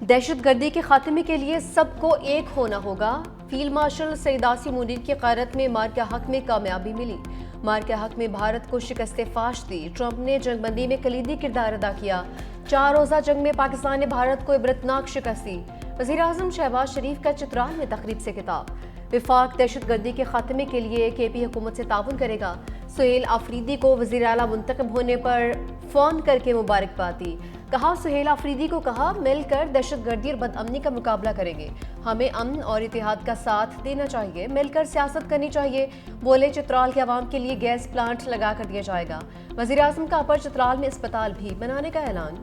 دہشت گردی کے خاتمے کے لیے سب کو ایک ہونا ہوگا۔ فیلڈ مارشل سعید عاصم منیر کی قیادت میں مارکہ حق میں کامیابی ملی۔ مارکہ حق میں بھارت کو شکست فاش دی۔ ٹرمپ نے جنگ بندی میں کلیدی کردار ادا کیا۔ 4 روزہ جنگ میں پاکستان نے بھارت کو عبرتناک شکست دی۔ وزیر اعظم شہباز شریف کا چترال میں تقریب سے خطاب۔ وفاق دہشت گردی کے خاتمے کے لیے کے پی حکومت سے تعاون کرے گا۔ سہیل آفریدی کو وزیر اعلیٰ منتخب ہونے پر فون کر کے مبارکباد دی۔ کہا سہیل آفریدی کو کہا مل کر دہشت گردی اور بد امنی کا مقابلہ کریں گے۔ ہمیں امن اور اتحاد کا ساتھ دینا چاہیے، مل کر سیاست کرنی چاہیے۔ بولے چترال کے عوام کے لیے گیس پلانٹ لگا کر دیا جائے گا۔ وزیر اعظم کا اپر چترال میں اسپتال بھی بنانے کا اعلان۔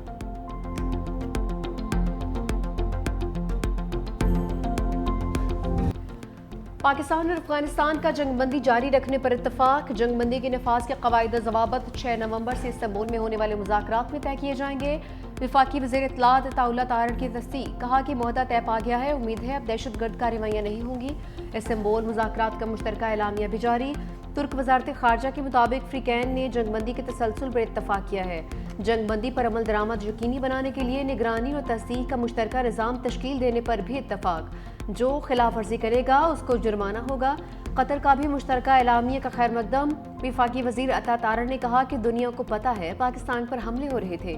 پاکستان اور افغانستان کا جنگ بندی جاری رکھنے پر اتفاق۔ جنگ بندی کے نفاذ کے قواعد و ضوابط 6 نومبر سے استنبول میں ہونے والے مذاکرات میں طے کیے جائیں گے۔ وفاقی وزیر اطلاعات عطا اللہ طاہر کی تصدیق۔ کہا کہ معاہدہ طے پا گیا ہے، امید ہے اب دہشت گرد کارروائیاں نہیں ہوں گی۔ استنبول مذاکرات کا مشترکہ اعلامیہ بھی جاری۔ ترک وزارت خارجہ کے مطابق فریقین نے جنگ بندی کے تسلسل پر اتفاق کیا ہے۔ جنگ بندی پر عمل درآمد یقینی بنانے کے لیے نگرانی اور تصدیق کا مشترکہ نظام تشکیل دینے پر بھی اتفاق۔ جو خلاف ورزی کرے گا اس کو جرمانہ ہوگا۔ قطر کا بھی مشترکہ اعلامیہ کا خیر مقدم۔ وفاقی وزیر عطا طاہر نے کہا کہ دنیا کو پتہ ہے پاکستان پر حملے ہو رہے تھے۔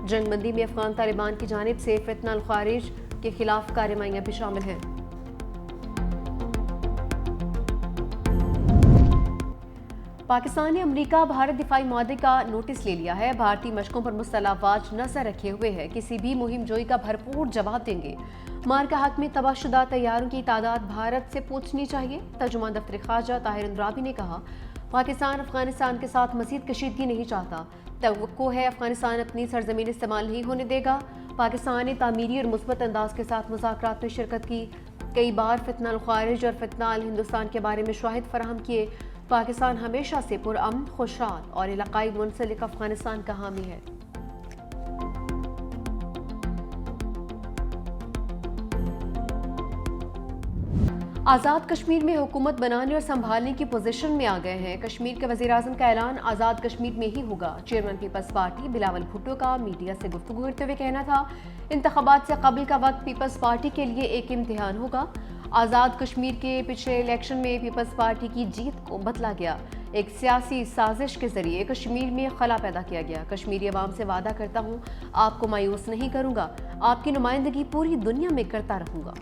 جنگ بندی میں افغان طالبان کی جانب سے فتنہ الخوارج کے خلاف کارروائیاں بھی شامل ہیں۔ پاکستان نے امریکہ بھارت دفاعی معاہدے کا نوٹس لے لیا ہے۔ بھارتی مشقوں پر مسلح افواج نظر رکھے ہوئے ہے، کسی بھی مہم جوئی کا بھرپور جواب دیں گے۔ مارکہ حق میں تباہ شدہ طیاروں کی تعداد بھارت سے پوچھنی چاہیے۔ ترجمان دفتر خارجہ طاہر اندرابی نے کہا پاکستان افغانستان کے ساتھ مزید کشیدگی نہیں چاہتا۔ توقع ہے افغانستان اپنی سرزمین استعمال نہیں ہونے دے گا۔ پاکستان نے تعمیری اور مثبت انداز کے ساتھ مذاکرات میں شرکت کی۔ کئی بار فتنہ الخوارج اور فتنہ الہندوستان کے بارے میں شواہد فراہم کیے۔ پاکستان ہمیشہ سے پرامن، خوشحال اور علاقائی منسلک افغانستان کا حامی ہے۔ آزاد کشمیر میں حکومت بنانے اور سنبھالنے کی پوزیشن میں آ گئے ہیں۔ کشمیر کے وزیر اعظم کا اعلان آزاد کشمیر میں ہی ہوگا۔ چیئرمین پیپلز پارٹی بلاول بھٹو کا میڈیا سے گفتگو کرتے ہوئے کہنا تھا انتخابات سے قبل کا وقت پیپلز پارٹی کے لیے ایک امتحان ہوگا۔ آزاد کشمیر کے پچھلے الیکشن میں پیپلز پارٹی کی جیت کو بتلا گیا۔ ایک سیاسی سازش کے ذریعے کشمیر میں خلا پیدا کیا گیا۔ کشمیری عوام سے وعدہ کرتا ہوں آپ کو مایوس نہیں کروں گا، آپ کی نمائندگی پوری دنیا میں کرتا رہوں گا۔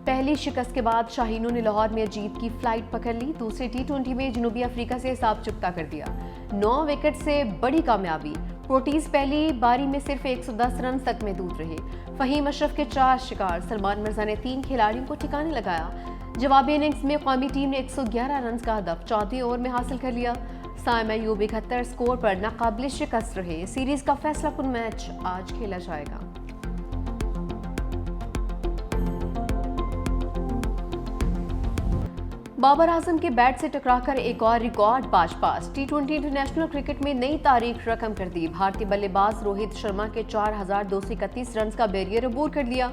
پہلی شکست کے بعد شاہینوں نے لاہور میں جیت کی فلائٹ پکڑ لی۔ دوسرے ٹی20 میں جنوبی افریقہ سے حساب چکتا کر دیا۔ 9 وکٹ سے بڑی کامیابی۔ پروٹیز پہلی باری میں صرف 110 رنز تک محدود رہے۔ فہیم اشرف کے 4 شکار۔ سلمان مرزا نے 3 کھلاڑیوں کو ٹھکانے لگایا۔ جوابی اننگز میں قومی ٹیم نے 111 رنز کا ہدف 34 اوور میں حاصل کر لیا۔ سائم ایوب 71 سکور پر ناقابل شکست رہے۔ سیریز کا فیصلہ کن میچ آج کھیلا جائے گا۔ بابر اعظم کے بیٹ سے ٹکرا کر ایک اور ریکارڈ باز پاس۔ ٹی20 انٹرنیشنل کرکٹ میں نئی تاریخ رقم کر دی۔ بھارتی بلے باز روہت شرما کے 4231 رنز کا بیریئر عبور کر لیا۔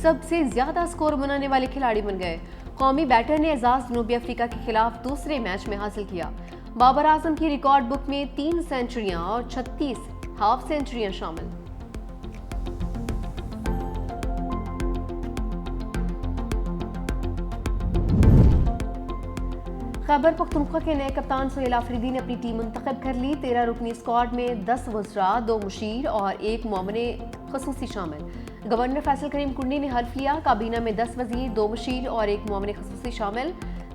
سب سے زیادہ سکور بنانے والے کھلاڑی بن گئے۔ قومی بیٹر نے اعزاز جنوبی افریقہ کے خلاف دوسرے میچ میں حاصل کیا۔ بابر اعظم کی ریکارڈ بک میں 3 سینچریاں اور 36 ہاف سینچریاں شامل۔ خیبر پختونخوا کے نئے کپتان سہیل آفریدی نے اپنی ٹیم منتخب کر لی۔ 13 رکنی اسکواڈ میں 10 وزراء، 2 مشیر اور 1 معاون خصوصی شامل۔ گورنر فیصل کریم کنڈی نے حلف لیا۔ کابینہ میں 10 وزیر، 2 مشیر اور 1 معاون خصوصی شامل۔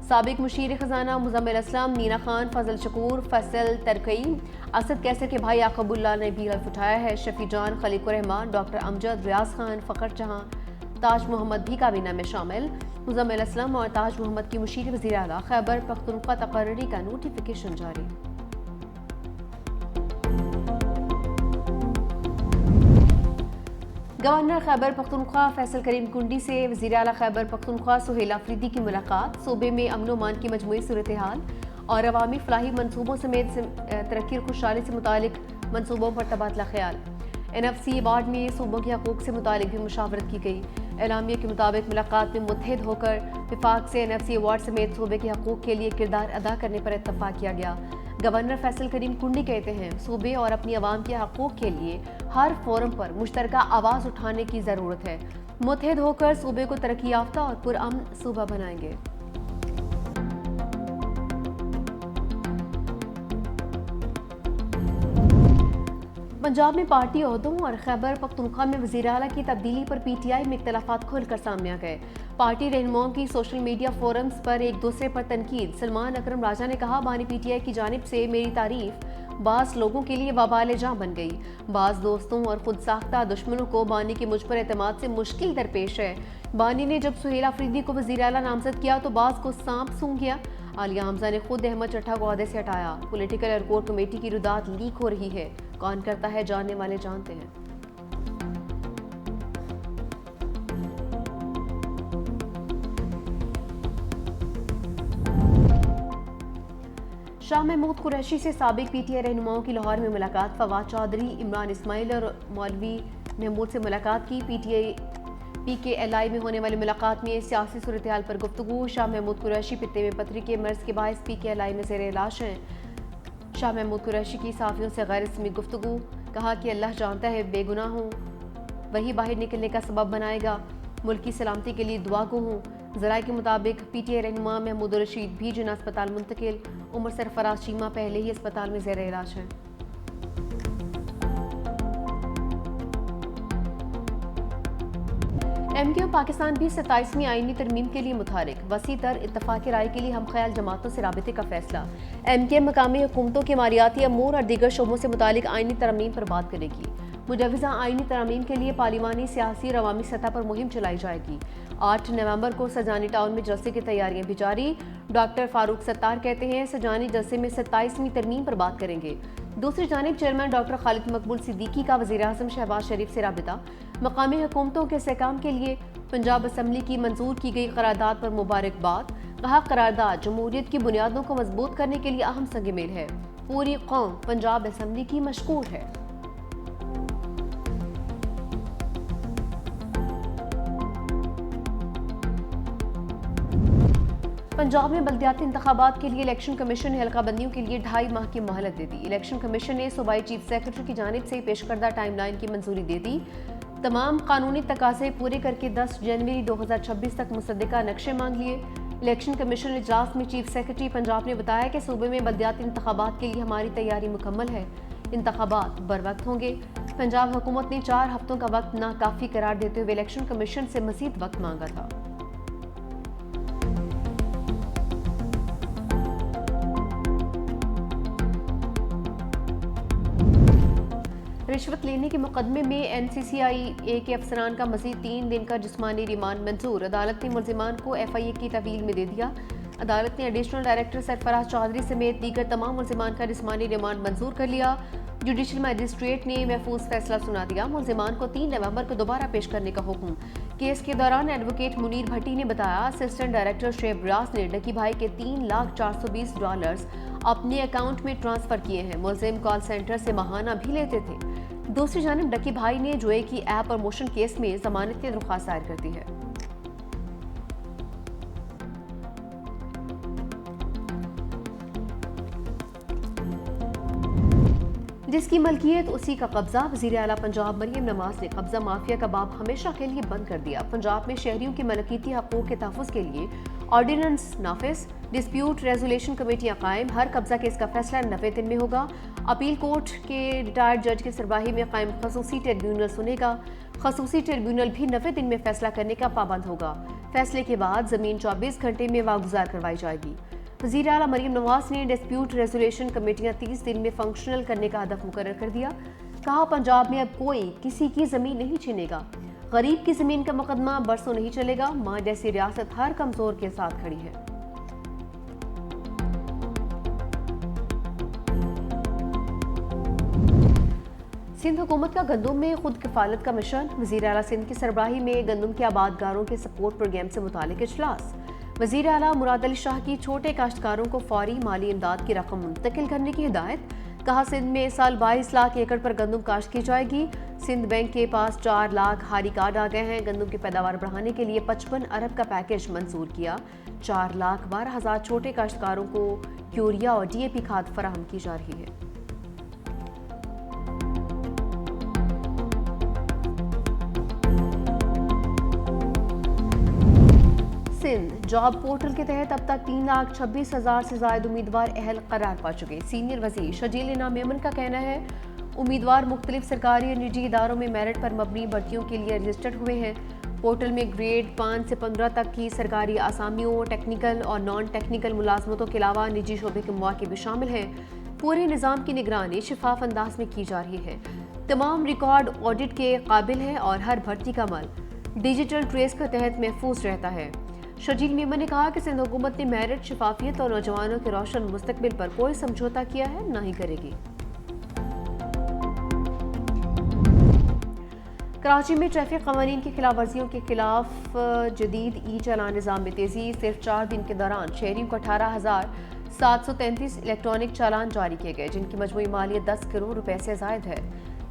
سابق مشیر خزانہ مزمل اسلم، نینا خان، فضل شکور، فیصل ترکئی، اسد کیسر کے بھائی یعقوب اللہ نے بھی حلف اٹھایا ہے۔ شفیع جان، خلیق الرحمان، ڈاکٹر امجد، ریاض خان، فخر جہاں، تاج محمد بھی کابینہ میں شامل۔ مزمل اسلم اور تاج محمد کی مشیر وزیر اعلیٰ۔ خیبر پختونخوا تقرری کا نوٹیفیکیشن جاری۔ گورنر خیبر پختونخوا فیصل کریم کنڈی سے وزیر اعلیٰ خیبر پختونخوا سہیل آفریدی کی ملاقات۔ صوبے میں امن و امان کی مجموعی صورتحال اور عوامی فلاحی منصوبوں سمیت ترقی اور خوشحالی سے متعلق منصوبوں پر تبادلہ خیال۔ NFC ایوارڈ میں صوبوں کے حقوق سے متعلق بھی مشاورت کی گئی۔ اعلامیہ کے مطابق ملاقات میں متحد ہو کر وفاق سے NFC ایوارڈ سمیت صوبے کے حقوق کے لیے کردار ادا کرنے پر اتفاق کیا گیا۔ گورنر فیصل کریم کنڈی کہتے ہیں صوبے اور اپنی عوام کے حقوق کے لیے ہر فورم پر مشترکہ آواز اٹھانے کی ضرورت ہے۔ متحد ہو کر صوبے کو ترقی یافتہ اور پرامن صوبہ بنائیں گے۔ پنجاب میں پارٹی عہدوں اور خیبر پختونخوا میں وزیر اعلیٰ کی تبدیلی پر پی ٹی آئی میں اختلافات کھل کر سامنے آ گئے۔ پارٹی رہنماؤں کی سوشل میڈیا فورمز پر ایک دوسرے پر تنقید۔ سلمان اکرم راجہ نے کہا بانی پی ٹی آئی کی جانب سے میری تعریف بعض لوگوں کے لیے وبال جاں بن گئی۔ بعض دوستوں اور خود ساختہ دشمنوں کو بانی کے مجھ پر اعتماد سے مشکل درپیش ہے۔ بانی نے جب سہیل آفریدی کو وزیر اعلیٰ نامزد کیا تو بعض کو سانپ سونگھ گیا۔ عالیہ حمزہ نے خود احمد چٹھا کو عہدے سے ہٹایا۔ پولیٹیکل اور کور کمیٹی کی ردات لیک ہو رہی ہے۔ کون کرتا ہے جاننے والے جانتے ہیں۔ شاہ محمود قریشی سے سابق پی ٹی آئی رہنماؤں کی لاہور میں ملاقات۔ فواد چودھری، عمران اسماعیل اور مولوی محمود سے ملاقات کی۔ پی کے ایل آئی میں ہونے والی ملاقات میں سیاسی صورتحال پر گفتگو۔ شاہ محمود قریشی پتے میں پتھری کے مرض کے باعث پی کے ایل آئی میں زیر علاج ہیں۔ شاہ محمود قریشی کی صحافیوں سے غیر رسمی گفتگو، کہا کہ اللہ جانتا ہے بے گناہ ہوں، وہی باہر نکلنے کا سبب بنائے گا۔ ملک کی سلامتی کے لیے دعا گو ہوں۔ ذرائع کے مطابق پی ٹی آئی رہنما محمود الرشید بھی جناح اسپتال منتقل۔ عمر سرفراز چیمہ پہلے ہی اسپتال میں زیر علاج ہیں۔ ایم کیو پاکستان بھی 27ویں آئینی ترمیم کے لیے متحرک۔ وسیع تر اتفاق رائے کے لیے ہم خیال جماعتوں سے رابطے کا فیصلہ۔ ایم کیو مقامی حکومتوں کے مالیاتی امور اور دیگر شعبوں سے متعلق آئینی ترمیم پر بات کرے گی۔ مجوزہ آئینی ترمیم کے لیے پارلیمانی، سیاسی اور عوامی سطح پر مہم چلائی جائے گی۔ 8 نومبر کو سجانی ٹاؤن میں جلسے کی تیاریاں بھی جاری۔ ڈاکٹر فاروق ستار کہتے ہیں سجانی جلسے میں 27ویں ترمیم پر بات کریں گے۔ دوسری جانب چیئرمین ڈاکٹر خالد مقبول صدیقی کا وزیر اعظم شہباز شریف سے رابطہ۔ مقامی حکومتوں کے استحکام کے لیے پنجاب اسمبلی کی منظور کی گئی قرارداد پر مبارکباد۔ کہا قرارداد جمہوریت کی بنیادوں کو مضبوط کرنے کے لیے اہم سنگ میل ہے۔ پوری قوم پنجاب اسمبلی کی مشکور ہے۔ پنجاب میں بلدیاتی انتخابات کے لیے الیکشن کمیشن نے حلقہ بندیوں کے لیے 2.5 ماہ کی مہلت دے دی۔ الیکشن کمیشن نے صوبائی چیف سیکرٹری کی جانب سے پیش کردہ ٹائم لائن کی منظوری دے دی۔ تمام قانونی تقاضے پورے کر کے 10 جنوری 2026 تک مصدقہ نقشے مانگ لیے۔ الیکشن کمیشن اجلاس میں چیف سیکرٹری پنجاب نے بتایا کہ صوبے میں بلدیاتی انتخابات کے لیے ہماری تیاری مکمل ہے۔ انتخابات بروقت ہوں گے۔ پنجاب حکومت نے 4 ہفتوں کا وقت ناکافی قرار دیتے ہوئے الیکشن کمیشن سے مزید وقت مانگا تھا۔ رشوت لینے کے مقدمے میں این سی سی آئی اے کے افسران کا مزید 3 دن کا جسمانی ریمانڈ منظور۔ عدالت نے ملزمان کو ایف آئی اے کی طویل میں دے دیا۔ عدالت نے ایڈیشنل ڈائریکٹر سرفراز چودھری سمیت دیگر تمام ملزمان کا جسمانی ریمانڈ منظور کر لیا۔ جوڈیشل مجسٹریٹ نے محفوظ فیصلہ سنا دیا۔ ملزمان کو 3 نومبر کو دوبارہ پیش کرنے کا حکم۔ کیس کے دوران ایڈوکیٹ منیر بھٹی نے بتایا اسسٹنٹ ڈائریکٹر شعیب ریاض نے ڈکی بھائی کے $3,420 اپنے اکاؤنٹ میں ٹرانسفر کیے ہیں۔ ملزم کال سینٹر سے ماہانہ بھی لیتے تھے۔ دوسری جانب ڈکی بھائی نے جوئے کی ایپ اور موشن کیس میں ضمانت کی درخواست دائر کر دی ہے۔ جس کی ملکیت اسی کا قبضہ۔ وزیر اعلیٰ پنجاب مریم نواز نے قبضہ مافیا کا باب ہمیشہ کے لیے بند کر دیا۔ پنجاب میں شہریوں کی ملکیتی حقوق کے تحفظ کے لیے آرڈیننس نافذ، ڈسپیوٹ ریزولیشن کمیٹیاں قائم، ہر قبضہ کیس کا فیصلہ 90 دن میں ہوگا۔ اپیل کورٹ کے ریٹائرڈ جج کی سربراہی میں قائم خصوصی ٹریبیونل سنے گا۔ خصوصی ٹریبیونل بھی 90 دن میں فیصلہ کرنے کا پابند ہوگا۔ فیصلے کے بعد زمین 24 گھنٹے میں واگزار کروائی جائے گی۔ وزیر اعلیٰ مریم نواز نے ڈسپیوٹ ریزولیشن کمیٹیاں 30 دن میں فنکشنل کرنے کا ہدف مقرر کر دیا۔ کہا پنجاب میں اب کوئی کسی کی زمین نہیں چھینے گا۔ غریب کی زمین کا مقدمہ برسوں نہیں چلے گا۔ ماں جیسی ریاست ہر کمزور کے ساتھ کھڑی ہے۔ سندھ حکومت کا گندم میں خود کفالت کا مشن۔ وزیر اعلیٰ سندھ کی سربراہی میں گندم کے آبادگاروں کے سپورٹ پروگرام سے متعلق اجلاس۔ وزیر اعلیٰ مراد علی شاہ کی چھوٹے کاشتکاروں کو فوری مالی امداد کی رقم منتقل کرنے کی ہدایت۔ کہا سندھ میں اس سال 22 لاکھ ایکڑ پر گندم کاشت کی جائے گی۔ سندھ بینک کے پاس 4 لاکھ ہاری کارڈ آ گئے ہیں۔ گندم کی پیداوار بڑھانے کے لیے 55 ارب کا پیکیج منظور کیا۔ 4,12,000 چھوٹے کاشتکاروں کو یوریا اور DAP کھاد فراہم کی جا رہی ہے۔ سندھ جاب پورٹل کے تحت اب تک 3,26,000 سے زائد امیدوار اہل قرار پا چکے۔ سینئر وزیر شجیل انعام میمن کا کہنا ہے امیدوار مختلف سرکاری اور نجی اداروں میں میرٹ پر مبنی بھرتیوں کے لیے رجسٹرڈ ہوئے ہیں۔ پورٹل میں گریڈ 5 سے 15 تک کی سرکاری آسامیوں، ٹیکنیکل اور نان ٹیکنیکل ملازمتوں کے علاوہ نجی شعبے کے مواقع بھی شامل ہیں۔ پورے نظام کی نگرانی شفاف انداز میں کی جا رہی ہے۔ تمام ریکارڈ آڈٹ کے قابل ہیں اور ہر بھرتی کا عمل ڈیجیٹل ٹریس کے تحت محفوظ رہتا ہے۔ شجیل میمن نے کہا کہ سندھ حکومت نے میرٹ، شفافیت اور نوجوانوں کے روشن مستقبل پر کوئی سمجھوتہ کیا ہے، نہ ہی کرے گی۔ کراچی میں ٹریفک قوانین کی خلاف ورزیوں کے خلاف جدید ای چالان نظام میں تیزی۔ صرف 4 دن کے دوران شہریوں کو 18,733 الیکٹرانک چالان جاری کیے گئے، جن کی مجموعی مالیت 10 کروڑ روپے سے زائد ہے۔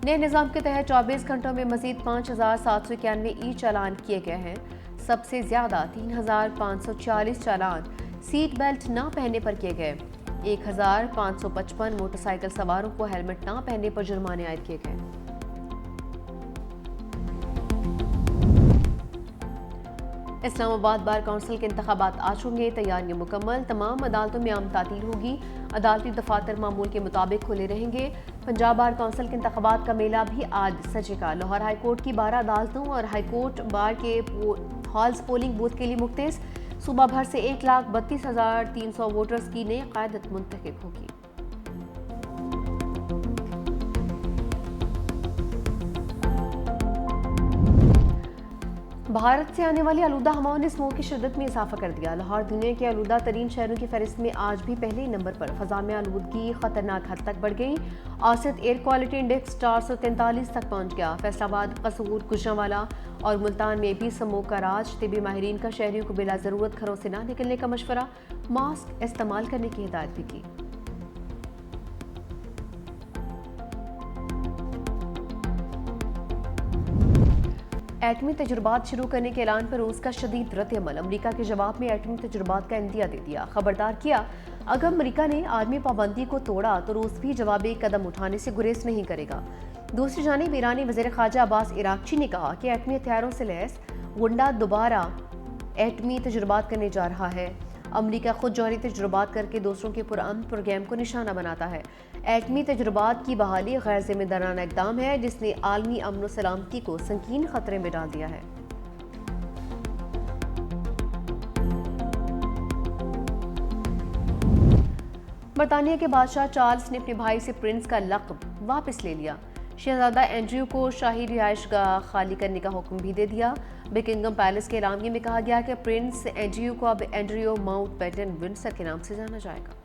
نئے نظام کے تحت 24 گھنٹوں میں مزید 5,791 ای چالان کیے گئے ہیں۔ سب سے زیادہ 3,540 چالان سیٹ بیلٹ نہ پہننے پر کیے گئے۔ 1,555 موٹر سائیکل سواروں کو ہیلمٹ نہ پہننے پر جرمانے عائد کیے گئے۔ اسلام آباد بار کونسل کے انتخابات آج ہوں گے۔ تیاریاں مکمل، تمام عدالتوں میں عام تعطیل ہوگی۔ عدالتی دفاتر معمول کے مطابق کھلے رہیں گے۔ پنجاب بار کونسل کے انتخابات کا میلہ بھی آج سجے گا۔ لاہور ہائی کورٹ کی 12 عدالتوں اور ہائی کورٹ بار کے ہالز پولنگ بوتھ کے لیے مختص۔ صوبہ بھر سے 1,32,300 ووٹرز کی نئی قیادت منتخب ہوگی۔ بھارت سے آنے والی آلودہ ہواؤں نے اسموگ کی شدت میں اضافہ کر دیا۔ لاہور دنیا کے آلودہ ترین شہروں کی فہرست میں آج بھی پہلے نمبر پر۔ فضا میں آلودگی خطرناک حد تک بڑھ گئی۔ اوسط ایئر کوالٹی انڈیکس 443 تک پہنچ گیا۔ فیصل آباد، قصور، گوجرانوالہ اور ملتان میں بھی اسموگ کا راج۔ طبی ماہرین کا شہریوں کو بلا ضرورت گھروں سے نہ نکلنے کا مشورہ، ماسک استعمال کرنے کی ہدایت بھی کی۔ ایٹمی تجربات شروع کرنے کے اعلان پر روس کا شدید رد عمل۔ امریکہ کے جواب میں ایٹمی تجربات کا عندیہ دے دیا، خبردار کیا اگر امریکہ نے عالمی پابندی کو توڑا تو روس بھی جوابی قدم اٹھانے سے گریز نہیں کرے گا۔ دوسری جانب ایرانی وزیر خارجہ عباس عراقچی نے کہا کہ ایٹمی ہتھیاروں سے لیس گنڈا دوبارہ ایٹمی تجربات کرنے جا رہا ہے۔ امریکہ خود جوہری تجربات کر کے دوسروں کے پرامن پروگرام کو نشانہ بناتا ہے۔ ایٹمی تجربات کی بحالی غیر ذمہ دارانہ اقدام ہے جس نے عالمی امن و سلامتی کو سنگین خطرے میں ڈال دیا ہے۔ برطانیہ کے بادشاہ چارلس نے اپنے بھائی سے پرنس کا لقب واپس لے لیا۔ شہزادہ اینڈریو کو شاہی رہائش گاہ خالی کرنے کا حکم بھی دے دیا۔ بکنگم پیلس کے اعلامیے میں کہا گیا کہ پرنس اینڈریو کو اب اینڈریو ماؤنٹ بیٹن ونڈسر کے نام سے جانا جائے گا۔